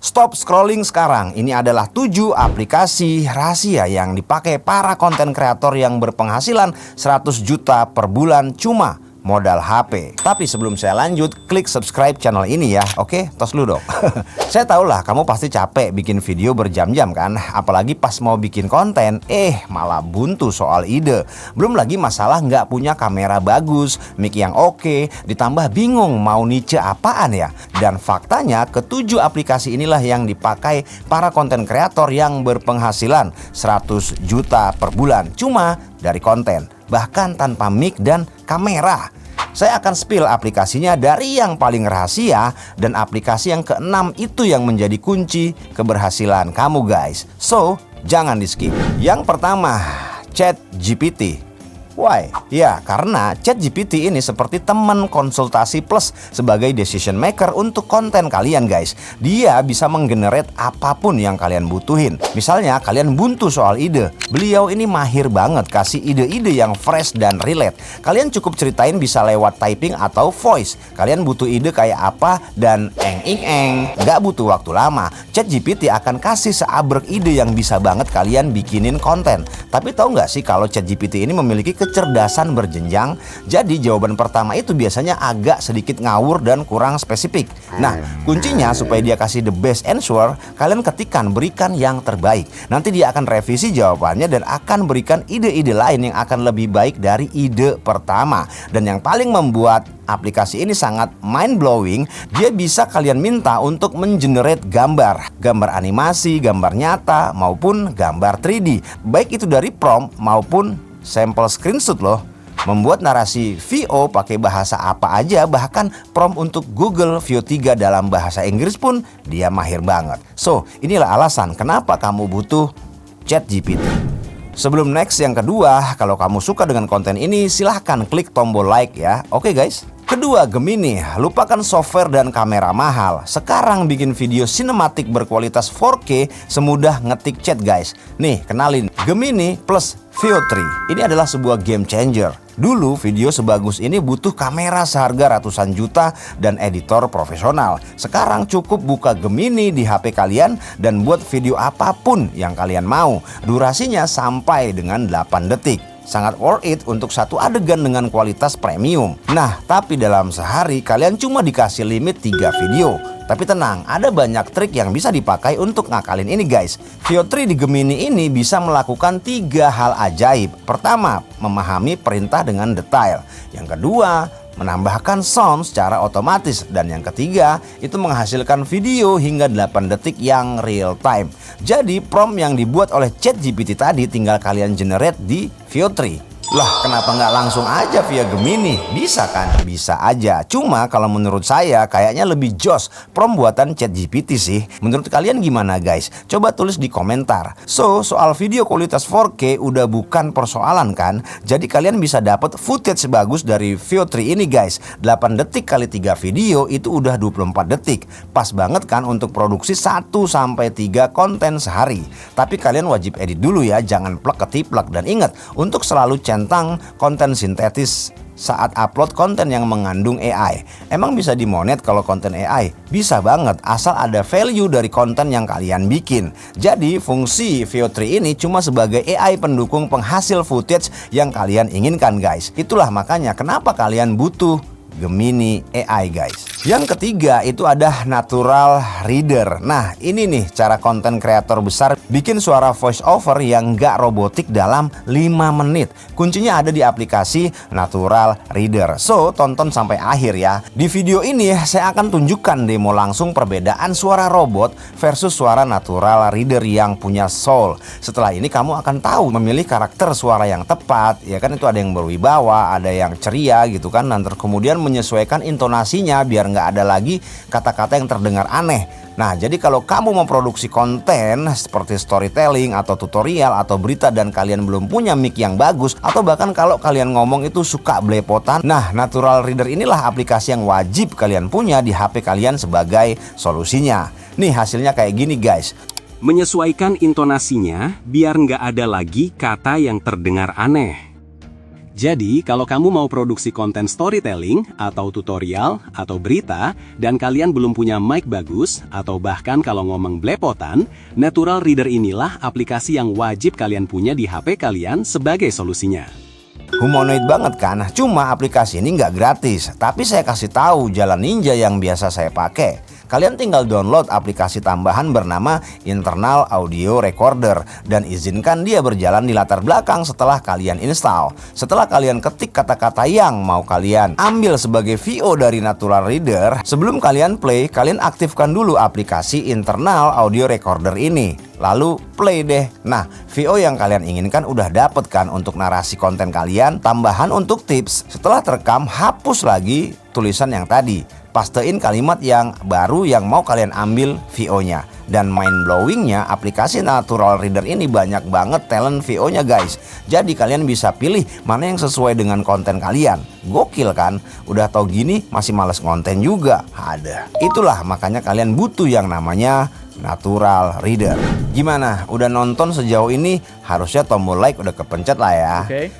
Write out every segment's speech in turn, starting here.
Stop scrolling sekarang. Ini adalah 7 aplikasi rahasia yang dipakai para konten kreator yang berpenghasilan 100 juta per bulan cuma modal HP. Tapi sebelum saya lanjut, klik subscribe channel ini ya. Oke, tos dulu dong. Saya tahu lah kamu pasti capek bikin video berjam-jam kan. Apalagi pas mau bikin konten, malah buntu soal ide. Belum lagi masalah nggak punya kamera bagus, mic yang oke, ditambah bingung mau niche apaan ya. Dan faktanya ketujuh aplikasi inilah yang dipakai para konten kreator yang berpenghasilan 100 juta per bulan cuma dari konten, bahkan tanpa mic dan kamera. Saya akan spill aplikasinya dari yang paling rahasia dan aplikasi yang keenam itu yang menjadi kunci keberhasilan kamu guys. So, jangan di skip. Yang pertama, ChatGPT. Why? Ya, karena ChatGPT ini seperti teman konsultasi plus sebagai decision maker untuk konten kalian guys. Dia bisa menggenerate apapun yang kalian butuhin. Misalnya kalian buntu soal ide, beliau ini mahir banget kasih ide-ide yang fresh dan relate. Kalian cukup ceritain bisa lewat typing atau voice. Kalian butuh ide kayak apa dan nggak butuh waktu lama. ChatGPT akan kasih seabrek ide yang bisa banget kalian bikinin konten. Tapi tahu nggak sih kalau ChatGPT ini memiliki kecerdasan berjenjang. Jadi jawaban pertama itu biasanya agak sedikit ngawur dan kurang spesifik. Nah, kuncinya supaya dia kasih the best answer, kalian ketikkan berikan yang terbaik. Nanti dia akan revisi jawabannya dan akan berikan ide-ide lain yang akan lebih baik dari ide pertama. Dan yang paling membuat aplikasi ini sangat mind blowing, dia bisa kalian minta untuk mengenerate gambar animasi, gambar nyata maupun gambar 3D. Baik itu dari prompt maupun sampel screenshot loh. Membuat narasi VO pakai bahasa apa aja, bahkan prompt untuk Google View 3 dalam bahasa Inggris pun dia mahir banget. So, inilah alasan kenapa kamu butuh ChatGPT. Sebelum next yang kedua, kalau kamu suka dengan konten ini silahkan klik tombol like ya. Oke guys. Kedua, Gemini. Lupakan software dan kamera mahal. Sekarang bikin video sinematik berkualitas 4K semudah ngetik chat guys. Nih, kenalin Gemini plus Veo 3. Ini adalah sebuah game changer. Dulu video sebagus ini butuh kamera seharga ratusan juta dan editor profesional. Sekarang cukup buka Gemini di HP kalian dan buat video apapun yang kalian mau. Durasinya sampai dengan 8 detik. Sangat worth it untuk satu adegan dengan kualitas premium. Nah, tapi dalam sehari kalian cuma dikasih limit 3 video. Tapi tenang, ada banyak trik yang bisa dipakai untuk ngakalin ini guys. Veo 3 di Gemini ini bisa melakukan 3 hal ajaib. Pertama, memahami perintah dengan detail. Yang kedua, menambahkan sound secara otomatis. Dan yang ketiga, itu menghasilkan video hingga 8 detik yang real time. Jadi prompt yang dibuat oleh ChatGPT tadi tinggal kalian generate di Veo 3. Lah, kenapa nggak langsung aja via Gemini? Bisa kan? Bisa aja. Cuma kalau menurut saya kayaknya lebih jos prompt buatan ChatGPT sih. Menurut kalian gimana guys? Coba tulis di komentar. So, soal video kualitas 4K udah bukan persoalan kan? Jadi kalian bisa dapat footage bagus dari Veo 3 ini guys. 8 detik kali 3 video itu udah 24 detik. Pas banget kan untuk produksi 1-3 konten sehari. Tapi kalian wajib edit dulu ya, jangan plek ketiplek. Dan ingat, untuk selalu tentang konten sintetis saat upload konten yang mengandung AI. Emang bisa dimonet kalau konten AI? Bisa banget, asal ada value dari konten yang kalian bikin. Jadi fungsi Veo 3 ini cuma sebagai AI pendukung penghasil footage yang kalian inginkan guys. Itulah makanya kenapa kalian butuh Gemini AI guys. Yang ketiga itu ada Natural Reader. Nah, ini nih cara konten kreator besar bikin suara voice over yang gak robotik dalam 5 menit. Kuncinya ada di aplikasi Natural Reader. So, tonton sampai akhir ya. Di video ini saya akan tunjukkan demo langsung perbedaan suara robot versus suara Natural Reader yang punya soul. Setelah ini kamu akan tahu memilih karakter suara yang tepat. Ya kan, itu ada yang berwibawa, ada yang ceria gitu kan. Dan kemudian menyesuaikan intonasinya biar nggak ada lagi kata-kata yang terdengar aneh. Nah, jadi kalau kamu memproduksi konten seperti storytelling atau tutorial atau berita dan kalian belum punya mic yang bagus, atau bahkan kalau kalian ngomong itu suka belepotan, nah Natural Reader inilah aplikasi yang wajib kalian punya di HP kalian sebagai solusinya. Nih hasilnya kayak gini guys. Menyesuaikan intonasinya biar nggak ada lagi kata yang terdengar aneh. Jadi, kalau kamu mau produksi konten storytelling, atau tutorial, atau berita, dan kalian belum punya mic bagus, atau bahkan kalau ngomong belepotan, Natural Reader inilah aplikasi yang wajib kalian punya di HP kalian sebagai solusinya. Humanoid banget kan? Cuma aplikasi ini nggak gratis, tapi saya kasih tahu jalan ninja yang biasa saya pakai. Kalian tinggal download aplikasi tambahan bernama Internal Audio Recorder dan izinkan dia berjalan di latar belakang setelah kalian install. Setelah kalian ketik kata-kata yang mau kalian ambil sebagai VO dari Natural Reader, sebelum kalian play, kalian aktifkan dulu aplikasi Internal Audio Recorder ini. Lalu play deh. Nah, VO yang kalian inginkan udah dapet kan untuk narasi konten kalian. Tambahan untuk tips, setelah terekam hapus lagi tulisan yang tadi. Pastein kalimat yang baru yang mau kalian ambil VO-nya. Dan mind blowingnya, aplikasi Natural Reader ini banyak banget talent VO-nya guys. Jadi kalian bisa pilih mana yang sesuai dengan konten kalian. Gokil kan? Udah tau gini masih males konten juga. Ada. Itulah makanya kalian butuh yang namanya Natural Reader. Gimana? Udah nonton sejauh ini? Harusnya tombol like udah kepencet lah ya.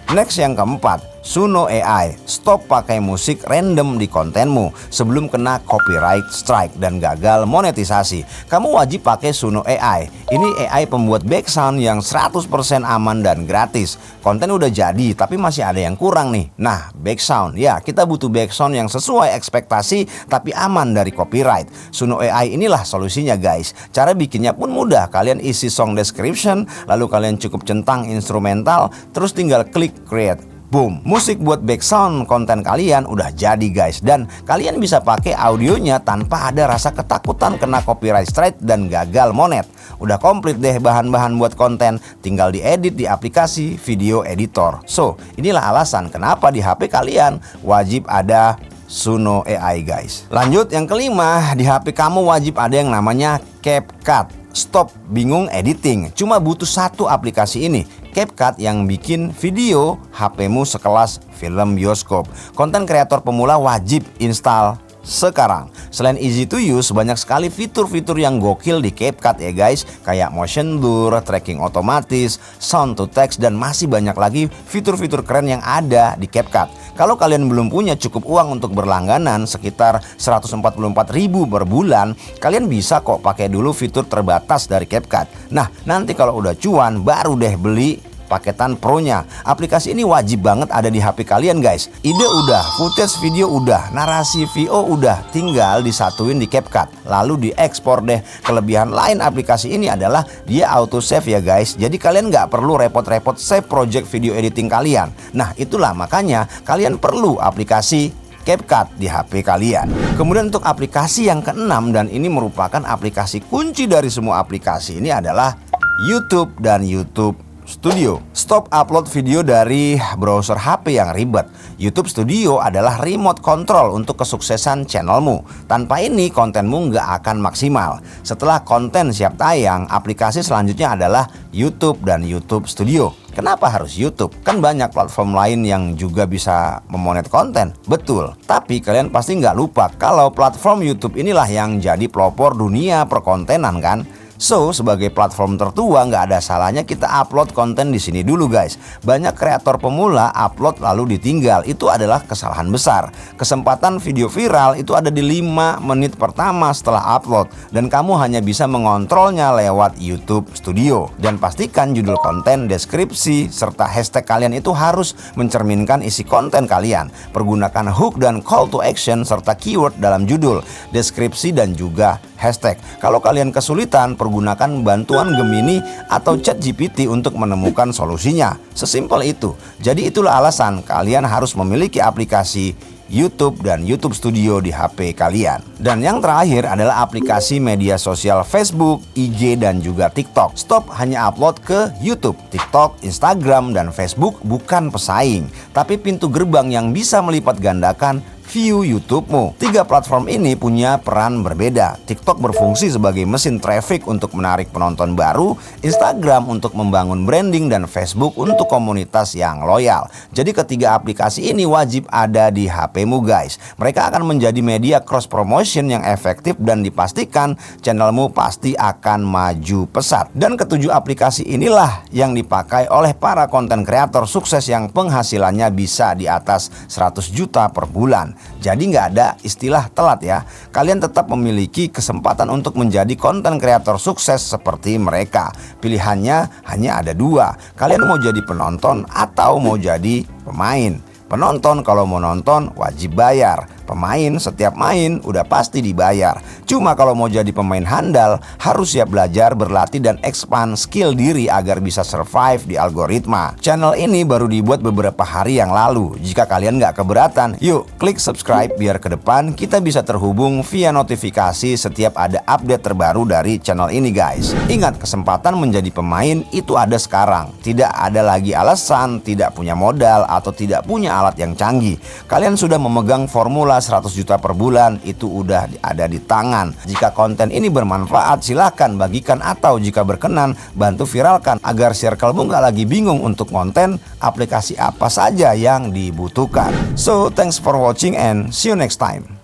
Next yang keempat, Suno AI. Stop pakai musik random di kontenmu sebelum kena copyright strike dan gagal monetisasi. Kamu wajib pakai Suno AI. Ini AI pembuat background yang 100% aman dan gratis. Konten udah jadi tapi masih ada yang kurang nih. Nah, background. Ya, kita butuh background yang sesuai ekspektasi tapi aman dari copyright. Suno AI inilah solusinya guys. Cara bikinnya pun mudah. Kalian isi song description, lalu kalian cukup centang instrumental, terus tinggal klik create. Boom, musik buat background konten kalian udah jadi guys. Dan kalian bisa pakai audionya tanpa ada rasa ketakutan kena copyright strike dan gagal monet. Udah komplit deh bahan-bahan buat konten, tinggal diedit di aplikasi video editor. So, inilah alasan kenapa di HP kalian wajib ada Suno AI guys. Lanjut yang kelima, di HP kamu wajib ada yang namanya CapCut. Stop bingung editing, cuma butuh satu aplikasi ini, CapCut, yang bikin video HP-mu sekelas film bioskop. Konten kreator pemula wajib install sekarang. Selain easy to use, banyak sekali fitur-fitur yang gokil di CapCut ya guys, kayak motion blur, tracking otomatis, sound to text, dan masih banyak lagi fitur-fitur keren yang ada di CapCut. Kalau kalian belum punya cukup uang untuk berlangganan sekitar 144.000 per bulan, kalian bisa kok pakai dulu fitur terbatas dari CapCut. Nah, nanti kalau udah cuan baru deh beli paketan pro-nya. Aplikasi ini wajib banget ada di HP kalian guys. Ide udah, footage video udah, narasi VO udah, tinggal disatuin di CapCut lalu diekspor deh. Kelebihan lain aplikasi ini adalah dia auto save ya guys. Jadi kalian nggak perlu repot-repot save project video editing kalian. Nah, itulah makanya kalian perlu aplikasi CapCut di HP kalian. Kemudian untuk aplikasi yang keenam, dan ini merupakan aplikasi kunci dari semua aplikasi ini, adalah YouTube dan YouTube Studio. Stop upload video dari browser HP yang ribet. YouTube Studio adalah remote control untuk kesuksesan channelmu. Tanpa ini kontenmu nggak akan maksimal. Setelah konten siap tayang, aplikasi selanjutnya adalah YouTube dan YouTube Studio. Kenapa harus YouTube? Kan banyak platform lain yang juga bisa memonet konten. Betul, tapi kalian pasti nggak lupa kalau platform YouTube inilah yang jadi pelopor dunia perkontenan kan? So, sebagai platform tertua nggak ada salahnya kita upload konten di sini dulu guys. Banyak kreator pemula upload lalu ditinggal. Itu adalah kesalahan besar. Kesempatan video viral itu ada di 5 menit pertama setelah upload, dan kamu hanya bisa mengontrolnya lewat YouTube Studio. Dan pastikan judul konten, deskripsi, serta hashtag kalian itu harus mencerminkan isi konten kalian. Pergunakan hook dan call to action serta keyword dalam judul, deskripsi, dan juga hashtag. Kalau kalian kesulitan, pergunakan bantuan Gemini atau ChatGPT untuk menemukan solusinya. Sesimpel itu. Jadi itulah alasan kalian harus memiliki aplikasi YouTube dan YouTube Studio di HP kalian. Dan yang terakhir adalah aplikasi media sosial Facebook, IG, dan juga TikTok. Stop hanya upload ke YouTube. TikTok, Instagram, dan Facebook bukan pesaing, tapi pintu gerbang yang bisa melipat gandakan view YouTube-mu. Tiga platform ini punya peran berbeda. TikTok berfungsi sebagai mesin traffic untuk menarik penonton baru, Instagram untuk membangun branding, dan Facebook untuk komunitas yang loyal. Jadi ketiga aplikasi ini wajib ada di HP-mu guys. Mereka akan menjadi media cross promotion yang efektif dan dipastikan channelmu pasti akan maju pesat. Dan ketujuh aplikasi inilah yang dipakai oleh para konten kreator sukses yang penghasilannya bisa di atas 100 juta per bulan. Jadi nggak ada istilah telat ya. Kalian tetap memiliki kesempatan untuk menjadi konten kreator sukses seperti mereka. Pilihannya hanya ada dua. Kalian mau jadi penonton atau mau jadi pemain. Penonton kalau mau nonton wajib bayar. Pemain setiap main udah pasti dibayar. Cuma kalau mau jadi pemain handal harus siap belajar, berlatih, dan expand skill diri agar bisa survive di algoritma. Channel ini baru dibuat beberapa hari yang lalu. Jika kalian nggak keberatan, yuk klik subscribe biar ke depan kita bisa terhubung via notifikasi setiap ada update terbaru dari channel ini guys. Ingat, kesempatan menjadi pemain itu ada sekarang. Tidak ada lagi alasan tidak punya modal atau tidak punya alat yang canggih. Kalian sudah memegang formula 100 juta per bulan, itu udah ada di tangan. Jika konten ini bermanfaat, silahkan bagikan, atau jika berkenan bantu viralkan agar circlemu nggak lagi bingung untuk konten aplikasi apa saja yang dibutuhkan. So thanks for watching and see you next time.